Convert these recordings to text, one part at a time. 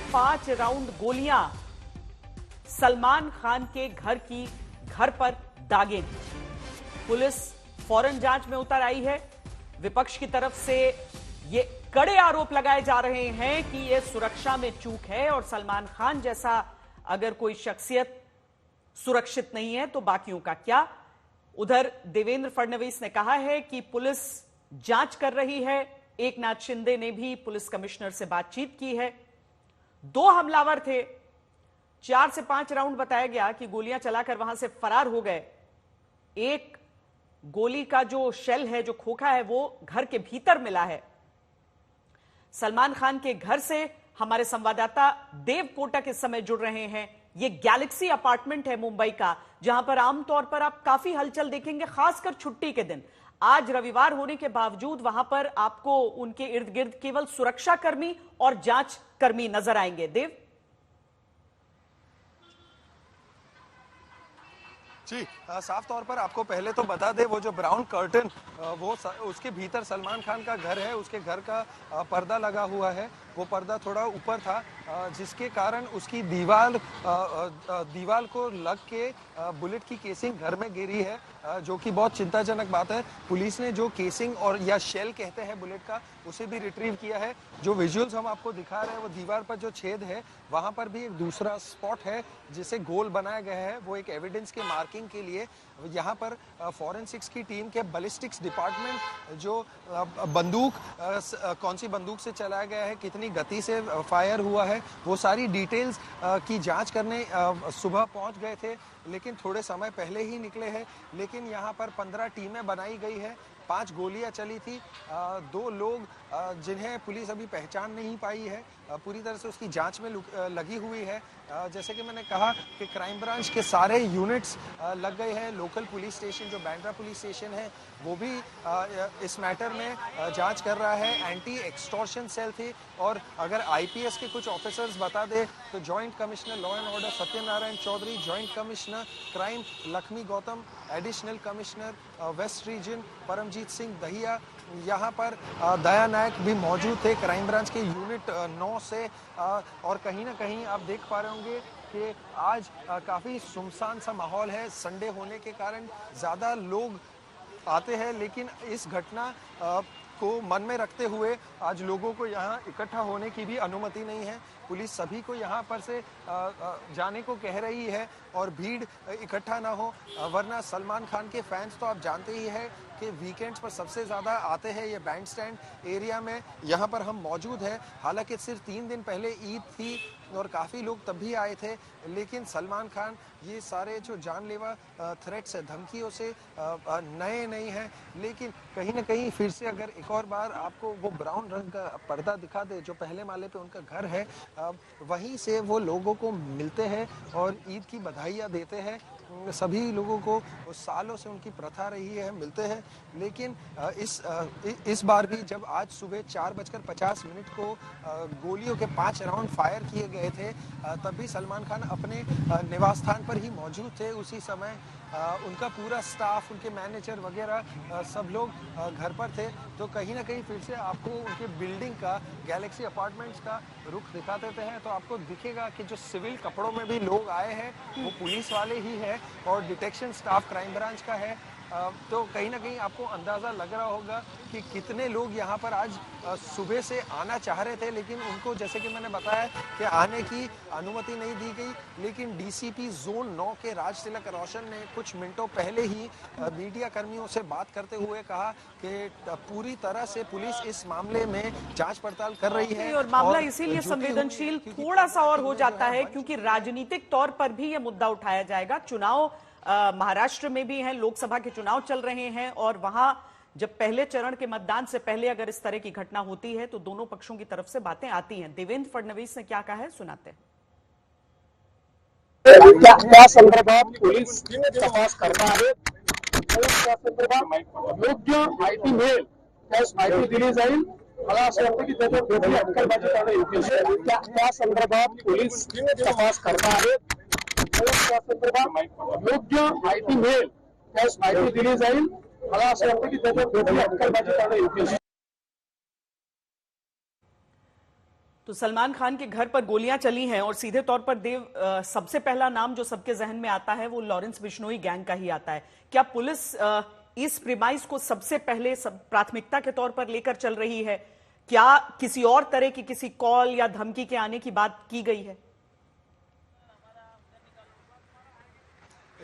5 round गोलियां सलमान खान के घर पर दागे। पुलिस फौरन जांच में उतर आई है। विपक्ष की तरफ से ये कड़े आरोप लगाए जा रहे हैं कि ये सुरक्षा में चूक है और सलमान खान जैसा अगर कोई शख्सियत सुरक्षित नहीं है तो बाकियों का क्या। उधर देवेंद्र फडणवीस ने कहा है कि पुलिस जांच कर रही है। एकनाथ शिंदे ने भी पुलिस कमिश्नर से बातचीत की है। 2 हमलावर थे, 4 से 5 राउंड बताया गया कि गोलियां चलाकर वहां से फरार हो गए। एक गोली का जो शेल है, जो खोखा है, वो घर के भीतर मिला है। सलमान खान के घर से हमारे संवाददाता देव कोटक इस समय जुड़ रहे हैं। ये गैलेक्सी अपार्टमेंट है मुंबई का, जहां पर आमतौर पर आप काफी हलचल देखेंगे, खासकर छुट्टी के दिन। आज रविवार होने के बावजूद वहां पर आपको उनके इर्द गिर्द केवल सुरक्षा कर्मी और जांच कर्मी नजर आएंगे। देव जी, साफ तौर पर आपको पहले तो बता दे, वो जो ब्राउन कर्टन वो उसके भीतर सलमान खान का घर है, उसके घर का पर्दा लगा हुआ है। वो पर्दा थोड़ा ऊपर था, जिसके कारण उसकी दीवार को लग के बुलेट की केसिंग घर में गिरी है, जो कि बहुत चिंताजनक बात है। पुलिस ने जो केसिंग और या शेल कहते हैं बुलेट का, उसे भी रिट्रीव किया है। जो विजुअल्स हम आपको दिखा रहे हैं, वो दीवार पर जो छेद है वहां पर भी एक दूसरा स्पॉट है जिसे गोल बनाया गया है। वो एक एविडेंस के मार्किंग के लिए यहाँ पर फॉरेंसिक्स की टीम के बैलिस्टिक्स डिपार्टमेंट जो बंदूक कौन सी बंदूक से चलाया गया है, कितनी गति से फायर हुआ है, वो सारी डिटेल्स की जांच करने सुबह पहुंच गए थे, लेकिन थोड़े समय पहले ही निकले हैं। लेकिन यहाँ पर 15 टीमें बनाई गई है। 5 गोलियां चली थी। 2 लोग जिन्हें पुलिस अभी पहचान नहीं पाई है, पूरी तरह से उसकी जांच में लगी हुई है। जैसे कि मैंने कहा कि क्राइम ब्रांच के सारे यूनिट्स लग गए हैं। लोकल पुलिस स्टेशन जो बांद्रा पुलिस स्टेशन है, वो भी इस मैटर में जांच कर रहा है। एंटी एक्सटॉर्शन सेल थी, और अगर आईपीएस के कुछ ऑफिसर्स बता दे तो joint commissioner law and order Satyanarayan Chaudhary, joint commissioner crime Lakshmi Gautam, additional commissioner west region Paramjit Singh Dahiya, यहाँ पर दया नायक भी मौजूद थे क्राइम ब्रांच के यूनिट 9 से। और कहीं ना कहीं आप देख पा रहे होंगे कि आज काफ़ी सुनसान सा माहौल है। संडे होने के कारण ज़्यादा लोग आते हैं, लेकिन इस घटना को मन में रखते हुए आज लोगों को यहाँ इकट्ठा होने की भी अनुमति नहीं है। पुलिस सभी को यहाँ पर से जाने को कह रही है और भीड़ इकट्ठा ना हो, वरना सलमान खान के फैंस तो आप जानते ही हैं कि वीकेंड्स पर सबसे ज़्यादा आते हैं ये बैंड स्टैंड एरिया में। यहाँ पर हम मौजूद हैं। हालांकि सिर्फ 3 दिन पहले ईद थी और काफ़ी लोग तब भी आए थे, लेकिन सलमान खान ये सारे जो जानलेवा थ्रेट्स है, धमकियों से नए नहीं हैं। लेकिन कहीं ना कहीं फिर से अगर एक और बार आपको वो ब्राउन रंग का पर्दा दिखा दे जो पहले माले पे उनका घर है, वहीं से वो लोगों को मिलते हैं और ईद की बधाइयाँ देते हैं। सभी लोगों को सालों से उनकी प्रथा रही है, मिलते हैं। लेकिन इस बार भी जब आज सुबह 4:50 को गोलियों के 5 राउंड फायर किए गए थे, तब भी सलमान खान अपने निवास स्थान पर ही मौजूद थे। उसी समय उनका पूरा स्टाफ, उनके मैनेजर वगैरह सब लोग घर पर थे। तो कहीं ना कहीं फिर से आपको उनके बिल्डिंग का, गैलेक्सी अपार्टमेंट्स का रुख दिखा देते हैं, तो आपको दिखेगा कि जो सिविल कपड़ों में भी लोग आए हैं वो पुलिस वाले ही हैं और डिटेक्शन स्टाफ क्राइम ब्रांच का है। तो कहीं ना कहीं आपको अंदाज़ा लग रहा होगा कि कितने लोग यहाँ पर आज सुबह से आना चाह रहे थे, लेकिन उनको, जैसे कि मैंने बताया, कि आने की अनुमति नहीं दी गई। लेकिन डीसीपी जोन 9 के राज तिलक रोशन ने कुछ मिनटों पहले ही मीडिया कर्मियों से बात करते हुए कहा कि पूरी तरह से पुलिस इस मामले में जांच पड़ताल कर रही है। और मामला इसीलिए संवेदनशील थोड़ा सा और हो जाता है क्योंकि राजनीतिक तौर पर भी यह मुद्दा उठाया जाएगा। चुनाव महाराष्ट्र में भी हैं, लोकसभा के चुनाव चल रहे हैं, और वहां जब पहले चरण के मतदान से पहले अगर इस तरह की घटना होती है तो दोनों पक्षों की तरफ से बातें आती हैं। देवेंद्र फडणवीस ने क्या कहा है, सुनाते हैं। त्या संदर्भात पोलीस तपास करणार आहेत। त्या संदर्भात योग्य माहिती मिळेल त्यास माहिती दिली जाईल। मला असं वाटतं की त्याच्या दोन्ही अटकलबाजी करणं योग्य असेल। त्या संदर्भात पोलीस तपास करणार आहेत। त्या संदर्भात योग्य माहिती मिळेल त्यास माहिती दिली जाईल। मला असं वाटतं की त्याच्या दोन्ही अटकलबाजी करणं योग्य असेल। तो सलमान खान के घर पर गोलियां चली हैं और सीधे तौर पर देव सबसे पहला नाम जो सबके जहन में आता है वो लॉरेंस बिश्नोई गैंग का ही आता है। क्या पुलिस इस प्रीमाइस को सबसे पहले प्राथमिकता के तौर पर लेकर चल रही है? क्या किसी और तरह की किसी कॉल या धमकी के आने की बात की गई है?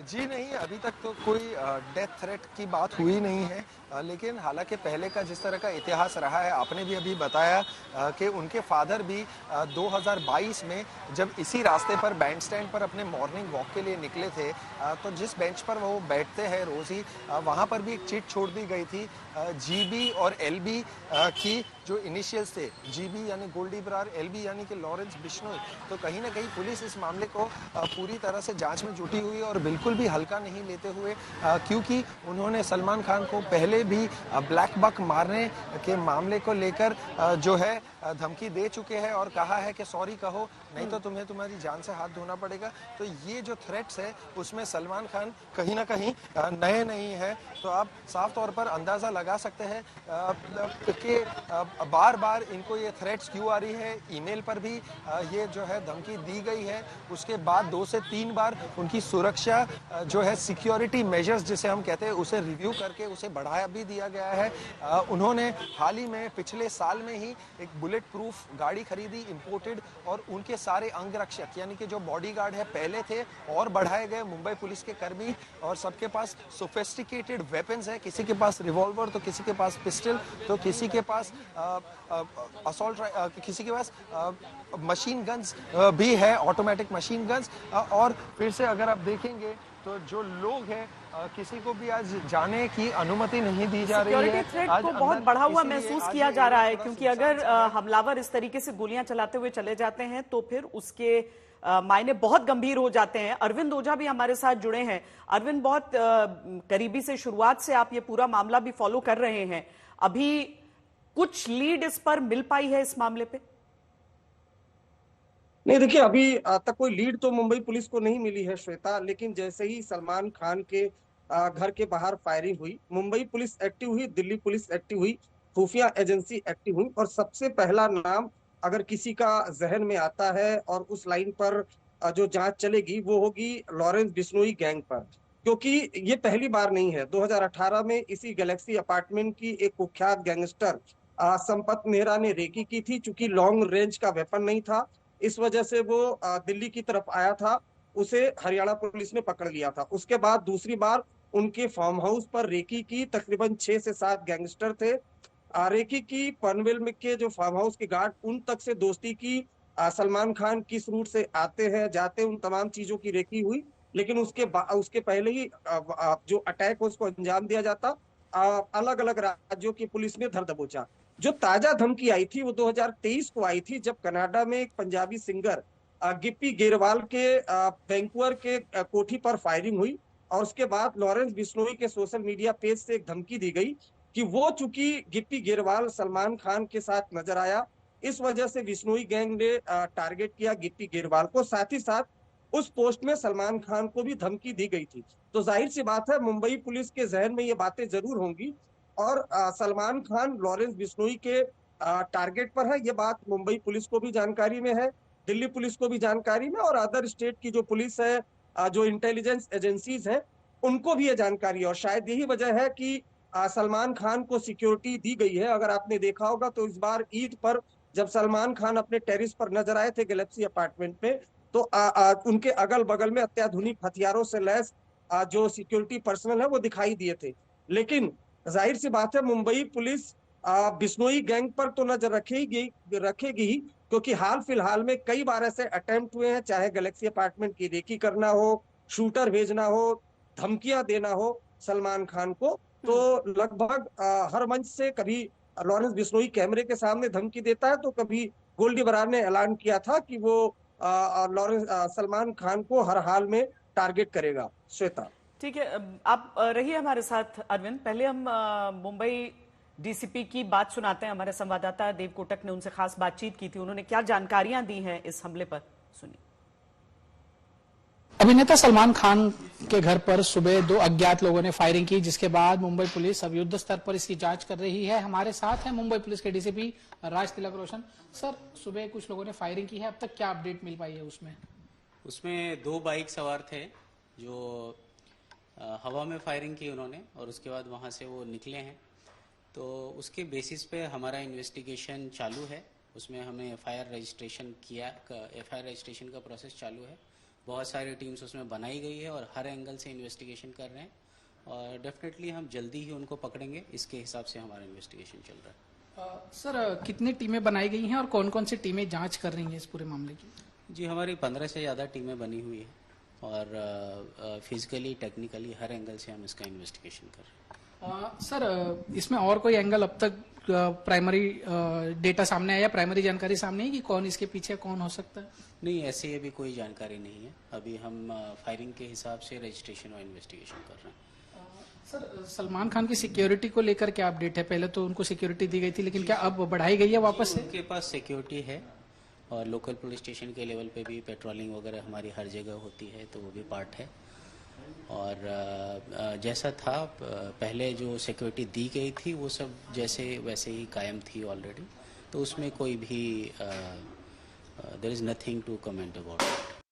जी नहीं, अभी तक तो कोई डेथ थ्रेट की बात हुई नहीं है, लेकिन हालांकि पहले का जिस तरह का इतिहास रहा है, आपने भी अभी बताया कि उनके फादर भी 2022 में जब इसी रास्ते पर बैंड स्टैंड पर अपने मॉर्निंग वॉक के लिए निकले थे, तो जिस बेंच पर वो बैठते हैं रोज ही, वहाँ पर भी एक चिट छोड़ दी गई थी जीबी और एलबी की, जो इनिशियल्स थे, जीबी यानी गोल्डी बरार, एलबी यानी कि लॉरेंस बिश्नोई। तो कहीं ना कहीं पुलिस इस मामले को पूरी तरह से जांच में जुटी हुई और बिल्कुल भी हल्का नहीं लेते हुए, क्योंकि उन्होंने सलमान खान को पहले भी ब्लैक बक मारने के मामले को लेकर जो है धमकी दे चुके हैं और कहा है कि सॉरी कहो, नहीं तो तुम्हें तुम्हारी जान से हाथ धोना पड़ेगा। तो ये जो थ्रेट्स है उसमें सलमान खान कहीं ना कहीं नए नहीं है। तो आप साफ तौर पर अंदाजा लगा सकते हैं कि बार बार इनको ये थ्रेट्स क्यों आ रही है। ईमेल पर भी ये जो है धमकी दी गई है। उसके बाद 2 से 3 बार उनकी सुरक्षा जो है सिक्योरिटी मेजर्स जिसे हम कहते हैं उसे रिव्यू करके उसे बढ़ाया भी दिया गया है। उन्होंने हाल ही में पिछले साल में ही एक बुलेट प्रूफ गाड़ी खरीदी इंपोर्टेड, और उनके सारे अंगरक्षक यानी कि जो बॉडीगार्ड है पहले थे और बढ़ाए गए मुंबई पुलिस के कर्मी, और सबके पास सोफिस्टिकेटेड वेपन्स है। किसी के पास रिवॉल्वर तो किसी के पास पिस्टल तो किसी के पास असॉल्ट, किसी के पास मशीन गन्स भी है, ऑटोमेटिक मशीन गन्स। और फिर से अगर आप देखेंगे तो जो लोग हैं किसी को भी आज जाने की अनुमति नहीं दी जा रही है। सिक्योरिटी थ्रेट को बहुत बढ़ा हुआ महसूस किया जा रहा है, क्योंकि अगर हमलावर इस तरीके से गोलियां चलाते हुए चले जाते हैं तो फिर उसके मायने बहुत गंभीर हो जाते हैं। अरविंद ओझा भी हमारे साथ जुड़े हैं। अरविंद, बहुत करीबी से शुरुआत से आप ये पूरा मामला भी फॉलो कर रहे हैं, अभी कुछ लीड इस पर मिल पाई है इस मामले पे? नहीं, देखिए, अभी तक कोई लीड तो मुंबई पुलिस को नहीं मिली है श्वेता, लेकिन जैसे ही सलमान खान के घर के बाहर फायरिंग हुई, मुंबई पुलिस एक्टिव हुई, दिल्ली पुलिस एक्टिव हुई, खुफिया एजेंसी एक्टिव हुई, और सबसे पहला नाम अगर किसी का जहन में आता है और उस लाइन पर जो जांच चलेगी वो होगी लॉरेंस बिश्नोई गैंग पर, क्योंकि ये पहली बार नहीं है। 2018 में इसी गैलेक्सी अपार्टमेंट की एक कुख्यात गैंगस्टर संपत मेहरा ने रेकी की थी। चूंकि लॉन्ग रेंज का वेपन नहीं था, इस वजह से वो दिल्ली की तरफ आया था, उसे हरियाणा पुलिस ने पकड़ लिया था। उसके बाद दूसरी बार उनके फार्म हाउस पर रेकी की, तकरीबन 6 से 7 गैंगस्टर थे। रेकी की पनवेल में के जो फार्म हाउस के गार्ड, उन तक से दोस्ती की। सलमान खान किस रूट से आते हैं जाते, उन तमाम चीजों की रेकी हुई। लेकिन उसके पहले ही जो अटैक है उसको अंजाम दिया जाता। अलग अलग राज्यों की पुलिस ने धर दबोचा। जो ताजा धमकी आई थी वो 2023 को आई थी, जब कनाडा में एक पंजाबी सिंगर गिप्पी गेरवाल के वैंकूवर के कोठी पर फायरिंग हुई, और उसके बाद लॉरेंस बिश्नोई के सोशल मीडिया पेज से एक धमकी दी गई कि वो, चूंकि गिप्पी गेरवाल सलमान खान के साथ नजर आया, इस वजह से बिश्नोई गैंग ने टारगेट किया गिप्पी गेरवाल को। साथ ही साथ उस पोस्ट में सलमान खान को भी धमकी दी गई थी। तो जाहिर सी बात है मुंबई पुलिस के जहन में ये बातें जरूर होंगी, और सलमान खान लॉरेंस बिश्नोई के टारगेट पर है। ये बात मुंबई पुलिस को भी जानकारी में है, दिल्ली पुलिस को भी जानकारी में, और अदर स्टेट की जो पुलिस है, जो इंटेलिजेंस एजेंसीज है, उनको भी ये जानकारी है। और शायद यही वजह है कि सलमान खान को सिक्योरिटी दी गई है। अगर आपने देखा होगा तो इस बार ईद पर जब सलमान खान अपने टेरिस पर नजर आए थे गैलेक्सी अपार्टमेंट में, तो उनके अगल बगल में अत्याधुनिक हथियारों से लैस जो सिक्योरिटी पर्सनल है वो दिखाई दिए थे। लेकिन जाहिर सी बात है मुंबई पुलिस बिश्नोई गैंग पर तो नजर रखेगी ही, क्योंकि हाल फिलहाल में कई बार ऐसे अटेम्प्ट हुए हैं, चाहे गैलेक्सी अपार्टमेंट की रेकी करना हो, शूटर भेजना हो, धमकियां देना हो सलमान खान को। तो लगभग हर मंच से कभी लॉरेंस बिश्नोई कैमरे के सामने धमकी देता है, तो कभी गोल्डी बरार ने ऐलान किया था कि वो लॉरेंस सलमान खान को हर हाल में टारगेट करेगा। श्वेता, ठीक है, आप रहिए हमारे साथ अरविंद। पहले हम मुंबई डीसीपी की बात सुनाते हैं। हमारे संवाददाता देव कोटक ने उनसे खास बातचीत की थी, उन्होंने क्या जानकारियां दी हैं इस हमले पर, सुनिए। अभिनेता सलमान खान के घर पर सुबह 2 अज्ञात लोगों ने फायरिंग की, जिसके बाद मुंबई पुलिस अब युद्ध स्तर पर इसकी जांच कर रही है। हमारे साथ है मुंबई पुलिस के डीसीपी राज तिलक रोशन। सर, सुबह कुछ लोगों ने फायरिंग की है, अब तक क्या अपडेट मिल पाई है उसमें? 2 बाइक सवार थे जो हवा में फायरिंग की उन्होंने, और उसके बाद वहां से वो निकले हैं। तो उसके बेसिस पे हमारा इन्वेस्टिगेशन चालू है। उसमें हमें एफआईआर रजिस्ट्रेशन का प्रोसेस चालू है। बहुत सारी टीम्स उसमें बनाई गई है और हर एंगल से इन्वेस्टिगेशन कर रहे हैं, और डेफिनेटली हम जल्दी ही उनको पकड़ेंगे। इसके हिसाब से हमारा इन्वेस्टिगेशन चल रहा है। सर, कितनी टीमें बनाई गई हैं और कौन कौन सी टीमें जांच कर रही हैं इस पूरे मामले की? जी, हमारी 15 से ज़्यादा टीमें बनी हुई है, और फिजिकली टेक्निकली हर एंगल से हम इसका इन्वेस्टिगेशन कर रहे हैं। सर, इसमें और कोई एंगल अब तक प्राइमरी डेटा सामने आया, प्राइमरी जानकारी सामने है कि कौन इसके पीछे कौन हो सकता है? नहीं, ऐसे अभी कोई जानकारी नहीं है। अभी हम फायरिंग के हिसाब से रजिस्ट्रेशन और इन्वेस्टिगेशन कर रहे हैं। सर, सलमान खान की सिक्योरिटी को लेकर क्या अपडेट है? पहले तो उनको सिक्योरिटी दी गई थी, लेकिन क्या अब बढ़ाई गई है वापस से? उनके पास सिक्योरिटी है, और लोकल पुलिस स्टेशन के लेवल पे भी पेट्रोलिंग वगैरह हमारी हर जगह होती है, तो वो भी पार्ट है। और जैसा था पहले जो सिक्योरिटी दी गई थी वो सब जैसे वैसे ही कायम थी ऑलरेडी, तो उसमें कोई भी there is nothing to comment about it.